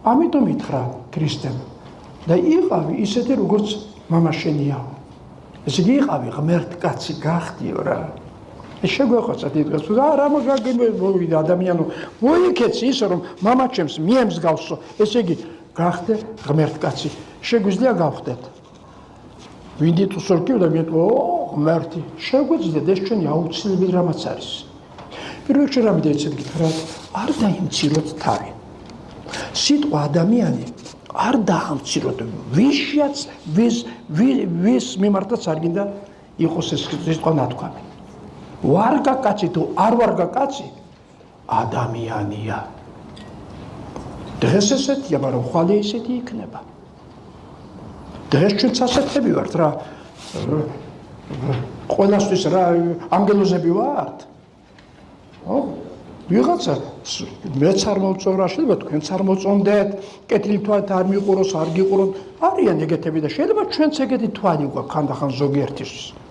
ამიტომ ითხრა ქრისტემ და იყავი ისეთი როგორც მამა შენიაო. ესე იგი იყავი ღმერთკაცი გახდიო რა. შეგვეხოცა დიდგას რა მოგაგებოვიდა ადამიანო მოიქეცი ისე რომ მამა ჩემს მიემსგავსო ესე იგი გახდე ღმერთკაცი შეგვიძლია გავხდეთ ვინდით უსორგებ და მეტყო ღმერთი შეგვიძლია ეს ჩვენი აუცილებელი რამაც არის პირველ რიგში რამე ეცეთ გითხრა არ დაიმციროთ თავი სიტყვა ადამიანი არ დაამციროთ ვისშიაც ვის მიმართაც არ გინდა იყოს ეს სიტყვა ნათქვამი ვარგა კაცი თუ არ ვარგა კაცი ადამიანია დღეს ესეთია მაგრამ ხვალე ისეთი იქნება დღეს ჩვენც ასეთები ვართ რა ყველასთვის რა ანგელოზები ვართ ვიღაცა მეც არ მოვწონრა შეიძლება თქვენც არ მოწონდეთ კეთილი თვალით არ მიყუროს არ გიყუროთ არიან ეგეთები და შეიძლება ჩვენც ეგეთი თვალი გვაქვს ხანდახან ზოგიერთისთვის